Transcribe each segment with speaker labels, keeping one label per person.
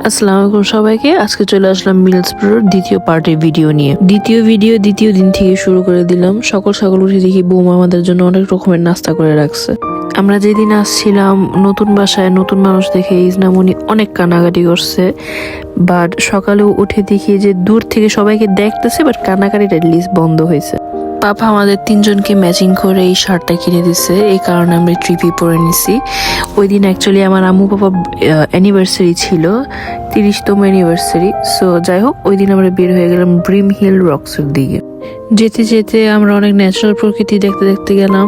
Speaker 1: আসসালামু আলাইকুম সবাইকে। আজকে চলে আসলাম মিলসব্রোর দ্বিতীয় পার্টের ভিডিও নিয়ে। দ্বিতীয় দিন থেকে শুরু করে দিলাম। সকাল সকাল উঠে দেখি বৌমা আমাদের জন্য অনেক রকমের নাস্তা করে রাখছে। আমরা যেদিন আসছিলাম নতুন বাসায় নতুন মানুষ দেখে ইজনামণি অনেক কানাকাটি করছে, বাট সকালেও উঠে দেখি যে দূর থেকে সবাইকে দেখতেছে, বাট কানাকাটিটা লিস্ট বন্ধ হয়েছে। পাপা আমাদের তিনজনকে ম্যাচিং করে এই শার্টটা কিনে দিছে, এই কারণে আমরা ট্রিপি পরে নিছি। ওই দিন অ্যাকচুয়ালি আমার আম্মু পাপা অ্যানিভার্সারি ছিল, 30তম অ্যানিভার্সারি। সো যাই হোক, ওই দিন আমরা বের হয়ে গেলাম ব্রিম হিল রকসের দিকে। যেতে যেতে আমরা অনেক ন্যাচারাল প্রকৃতি দেখতে দেখতে গেলাম,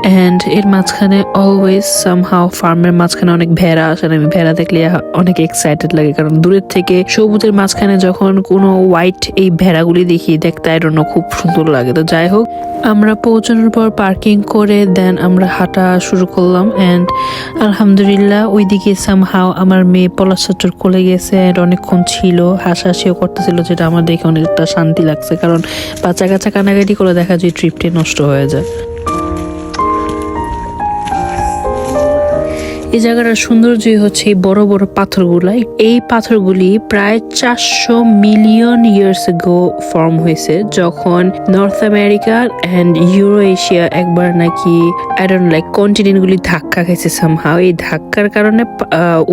Speaker 1: অ্যান্ড এর মাঝখানে অলওয়েজ সামহাও ফার্মের মাঝখানে অনেক ভেড়া আসে। আমি ভেড়া দেখলে অনেক এক্সাইটেড লাগে, কারণ দূরের থেকে সবুজের মাঝখানে যখন কোনো হোয়াইট এই ভেড়াগুলি দেখি দেখতে আইডন্য খুব সুন্দর লাগে। তো যাই হোক, আমরা পৌঁছানোর পর পার্কিং করে দেন আমরা হাঁটা শুরু করলাম, অ্যান্ড আলহামদুলিল্লাহ ওইদিকে সামহাও আমার মেয়ে পলাশচর কোলে গেছে, অ্যান্ড অনেকক্ষণ ছিল, হাসাহাসিও করতেছিল, যেটা আমার দেখে অনেকটা শান্তি লাগছে, কারণ বাচ্চা কাচ্চা কানাকাটি করে দেখা যায় ট্রিপটি নষ্ট হয়ে যায়। এই জায়গাটার সৌন্দর্যই হচ্ছে এই বড় বড় পাথরগুলাই। এই পাথরগুলি প্রায় 400 মিলিয়ন ইয়ার্স এগো ফর্ম হয়েছে, যখন north America and euro Asia একবার নাকি কন্টিনেন্ট গুলি ধাক্কা খেয়েছে সামহাও। এই ধাক্কার কারণে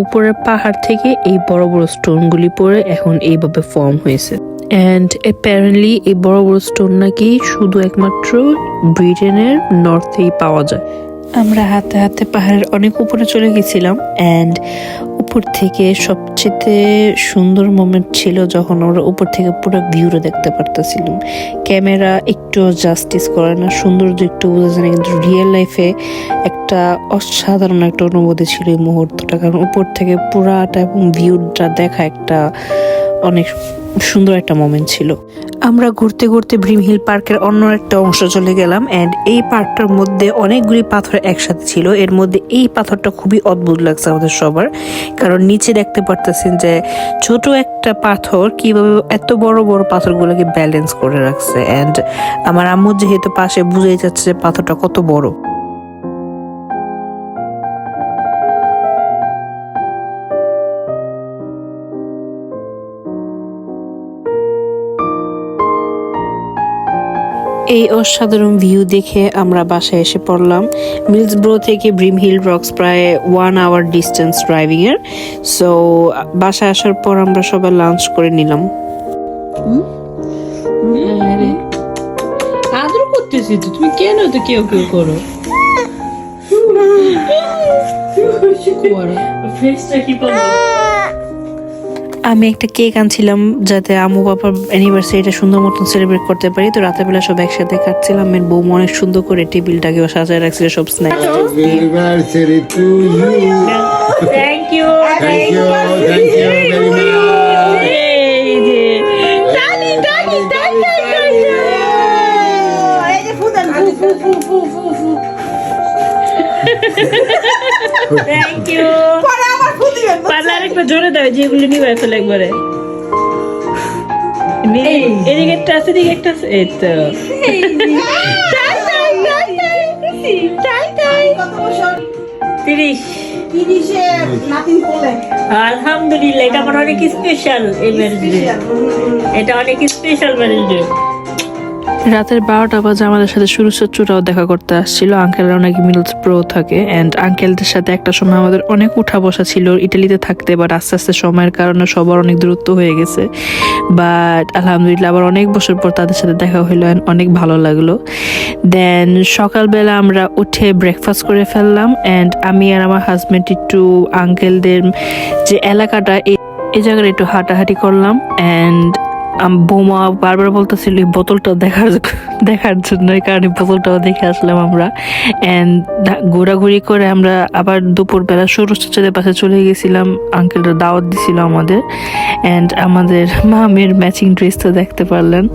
Speaker 1: উপরের পাহাড় থেকে এই বড় বড় স্টোন গুলি পড়ে এখন এইভাবে ফর্ম হয়েছে। অ্যান্ড অ্যাপারেন্টলি এই বড় বড় স্টোন নাকি শুধু একমাত্র ব্রিটেনের নর্থেই পাওয়া যায়। আমরা হাতে হাতে পাহাড়ের অনেক উপরে চলে গেছিলাম, অ্যান্ড উপর থেকে সবচেয়ে সুন্দর মোমেন্ট ছিল যখন আমরা উপর থেকে পুরো ভিউটা দেখতে পারতেছিলাম। ক্যামেরা একটু জাস্টিস করে না, সৌন্দর্য একটু বোঝা যায় না, কিন্তু রিয়েল লাইফে একটা অসাধারণ একটা অনুভূতি ছিল এই মুহূর্তটা, কারণ উপর থেকে পুরাটা এবং ভিউটা দেখা একটা অনেক সুন্দর একটা মোমেন্ট ছিল। আমরা ঘুরতে ঘুরতে ব্রিম হিল পার্কের অন্য একটা অংশ চলে গেলাম, অ্যান্ড এই পার্কটার মধ্যে অনেকগুলি পাথর একসাথে ছিল। এর মধ্যে এই পাথরটা খুবই অদ্ভুত লাগছে আমাদের সবার, কারণ নিচে দেখতে পারতেছেন যে ছোট একটা পাথর কিভাবে এত বড় বড় পাথরগুলোকে ব্যালেন্স করে রাখছে, অ্যান্ড আমার আম্মু যেহেতু পাশে বুঝেই যাচ্ছে যে পাথরটা কত বড়। এই অসাধারণ ভিউ দেখে আমরা বাসায় এসে পড়লাম। মিলসব্রো থেকে ব্রিম হিল রকস প্রায় 1 আওয়ার ডিস্টেন্স ড্রাইভিং এর। সো বাসায় আসার পর আমরা সবাই লাঞ্চ করে নিলাম।
Speaker 2: আদর করতেছি তো, তুমি কেন তো কেউ কেউ করো? ফেসটা কি করো?
Speaker 1: আমি একটা কেক আনছিলাম যাতে আম্মু বাবার অ্যানিভার্সারিটা সুন্দর মতন সেলিব্রেট করতে পারি। তো রাতের বেলা সব একসাথে কাটছিলাম। এর বউ অনেক সুন্দর করে টেবিলটাকেও সাজায় রাখছিল সব snacks.
Speaker 3: Anniversary to you.
Speaker 2: Thank you
Speaker 3: Thank you very much.
Speaker 2: Thank you. পারলে আরেকটা জোরে দাও, যেগুলো নিবে ফেলে একবারে। এদিকে একটা আছে, এদিকে একটা আছে, এই তো। আলহামদুলিল্লাহ, এটা আমার অনেক স্পেশাল। এই ম্যারেজ ডে, এটা অনেক স্পেশাল ম্যারেজ ডে।
Speaker 1: রাতের 12টা বাজে আমাদের সাথে সুরুচুরাও দেখা করতে আসছিল। আঙ্কেলরা নাকি মিলসব্রো থাকে, অ্যান্ড আঙ্কেলদের সাথে একটা সময় আমাদের অনেক উঠা বসা ছিল ইটালিতে থাকতে, বাট আস্তে আস্তে সময়ের কারণে সবার অনেক দূরত্ব হয়ে গেছে। বাট আলহামদুলিল্লাহ আবার অনেক বছর পর তাদের সাথে দেখা হইলো, অনেক ভালো লাগলো। দেন সকালবেলা আমরা উঠে ব্রেকফাস্ট করে ফেললাম, অ্যান্ড আমি আর আমার হাজব্যান্ড একটু আঙ্কেলদের যে এলাকাটা এই জায়গায় একটু হাঁটাহাঁটি করলাম। অ্যান্ড বৌমা বারবার বলতেছিল এই বোতলটা দেখার জন্য, এই কারণে বোতলটাও দেখে আসলাম আমরা। অ্যান্ড ঘোরাঘুরি করে আমরা আবার দুপুরবেলা সরস্বতীদের পাশে চলে গেছিলাম। আঙ্কেলরা দাওয়াত দিছিল আমাদের, অ্যান্ড আমাদের মামের ম্যাচিং ড্রেস তো দেখতে পারলেন।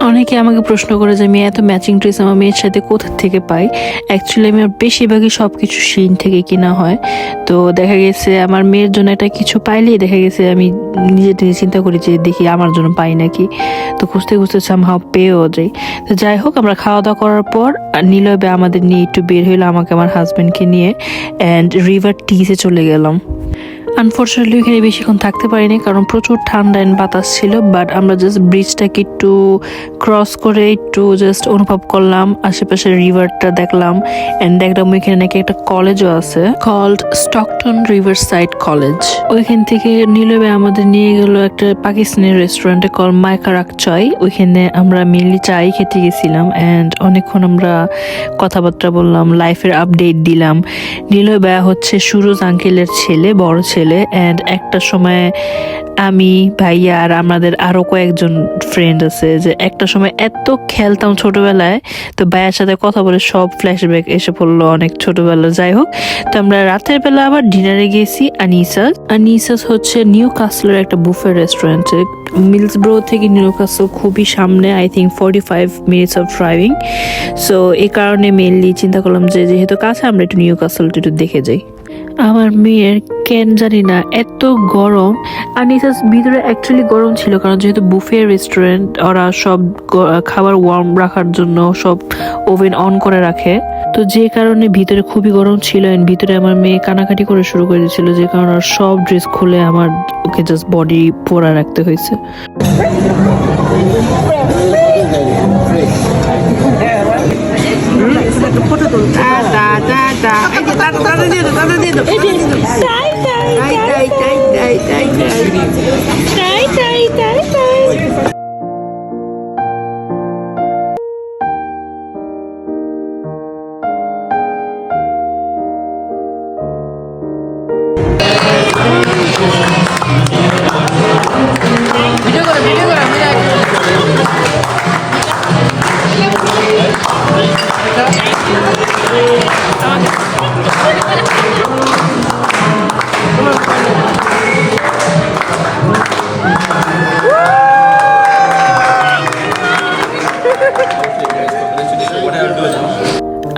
Speaker 1: অনেকে আমাকে প্রশ্ন করে যে আমি এত ম্যাচিং ড্রেস আমার মেয়ের সাথে কোথা থেকে পাই। অ্যাকচুয়ালি আমার বেশিরভাগই সব কিছু শিন থেকে কিনা হয়। তো দেখা গেছে আমার মেয়ের জন্য একটা কিছু পাইলেই দেখা গেছে আমি নিজে থেকে চিন্তা করি যে দেখি আমার জন্য পাই নাকি। তো খুঁজতে খুঁজতে সামহাও পেয়েও যাই। তো যাই হোক, আমরা খাওয়া দাওয়া করার পর নীলবে আমাদের নিয়ে একটু বের হইলো, আমাকে আমার হাজব্যান্ডকে নিয়ে, অ্যান্ড রিভার টিসে চলে গেলাম। আনফর্চুনেটলি এখানে বেশিক্ষণ থাকতে পারিনি কারণ প্রচুর ঠান্ডা এন্ড বাতাস ছিল, বাট আমরা জাস্ট ব্রিজটাকে একটু ক্রস করে একটু জাস্ট অনুভব করলাম, আশেপাশে রিভারটা দেখলাম এন্ড দেখলাম ওইখানে নাকি একটা কলেজও আছে called Stockton river side college. ওইখান থেকে নীলবে আমাদের নিয়ে গেল একটা পাকিস্তানি রেস্টুরেন্টে কল মাইকারাক চয়। ওইখানে আমরা মেনলি চাই খেতে গেছিলাম এন্ড অনেকক্ষণ আমরা কথাবার্তা বললাম, লাইফের আপডেট দিলাম। নীলবে হচ্ছে সুরজ আঙ্কেলের ছেলে, বড় ছেলে, এন্ড একটা সময় আমি ভাইয়া আর আমাদের আরো কয়েকজন ফ্রেন্ড আছে যে একটা সময় এত খেলতাম ছোটবেলায়, তো ভাইয়ার সাথে কথা বলে সব ফ্ল্যাশব্যাক এসে পড়লো অনেক ছোটবেলা। যাই হোক, তো আমরা রাতের বেলা আবার ডিনারে গেছি আনিসাস হচ্ছে নিউ কাসলের একটা বুফে রেস্টুরেন্ট। মিলসব্রো থেকে নিউ কাসল খুবই সামনে, I think 45 minutes of driving. So এই কারণে মেনলি চিন্তা করলাম যে যেহেতু কাছে আমরা একটু নিউ কাসলটা একটু দেখে যাই। আমার মেয়ের কেন জানি না এত গরম। আনিসাস ভিতরে অ্যাকচুয়ালি গরম ছিল কারণ যেহেতু বুফে রেস্টুরেন্ট, ওরা সব খাবার ওয়ার্ম রাখার জন্য সব ওভেন অন করে রাখে, তো যে কারণে ভিতরে খুবই গরম ছিল। এন্ড ভিতরে আমার মেয়ে কানাকাটি করে শুরু করে দিয়েছিল, যে কারণে ওর সব ড্রেস খুলে আমার ওকে জাস্ট বডি পোড়া রাখতে হয়েছে।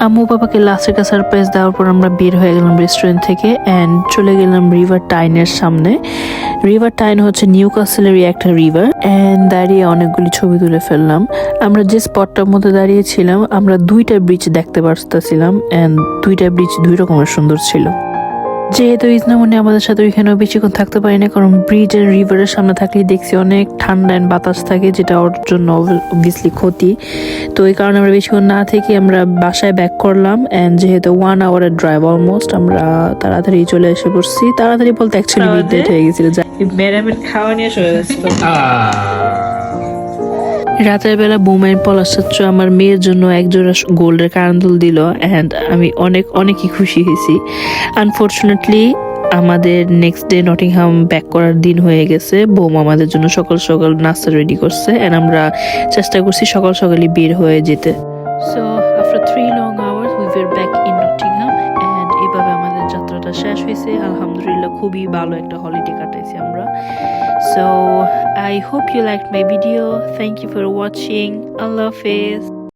Speaker 1: আম্মু বাবাকে লাস্ট একটা সারপ্রাইজ দেওয়ার পর আমরা বের হয়ে গেলাম রেস্টুরেন্ট থেকে এন্ড চলে গেলাম রিভার টাইনের সামনে। রিভার টাইন হচ্ছে নিউ কাসলেরই একটা রিভার এন্ড দাঁড়িয়ে অনেকগুলি ছবি তুলে ফেললাম। আমরা যে স্পটটার মধ্যে দাঁড়িয়েছিলাম আমরা দুইটা ব্রিজ দেখতে পারতেছিলাম এন্ড দুইটা ব্রিজ দুই রকমের সুন্দর ছিল। যেহেতু ইজনামনি আমাদের সাথে ওইখানেও বেশিক্ষণ থাকতে পারি না কারণ ব্রিজ এন্ড রিভারের সামনে থাকলেই দেখছি অনেক ঠান্ডা এন্ড বাতাস থাকে, যেটা ওর জন্য অবভিয়াসলি ক্ষতি। তো এই কারণে আমরা বেশিক্ষণ না থেকে আমরা বাসায় ব্যাক করলাম এন্ড যেহেতু 1 আওয়ারের ড্রাইভ অলমোস্ট, আমরা তাড়াতাড়ি চলে এসে পড়ছি। তাড়াতাড়ি বলতে অ্যাকচুয়ালি মিডনাইট হয়ে গেছিল।
Speaker 2: ম্যাডামের খাওয়া নিয়ে চলে গেছে।
Speaker 1: রাতের বেলা বোমাইন পলাশাচ্ছ আমার মেয়ের জন্য একজোড়া গোল্ডের কানদুল দিল এন্ড আমি অনেকই খুশি হয়েছি। আনফর্চুনেটলি আমাদের নেক্সট ডে নটিংহাম ব্যাক করার দিন হয়ে গেছে। বোম আমাদের জন্য সকাল সকাল নাস্তা রেডি করছে এন্ড আমরা চেষ্টা করছি সকাল সকালই বের হয়ে যেতে। So after 3 long hours we were back in Nottingham and এভাবে আমাদের যাত্রাটা শেষ হয়েছে। আলহামদুলিল্লাহ খুবই ভালো একটা হলিডে কাটাইছি আমরা। So I hope you liked my video. Thank you for watching. Allah Hafiz.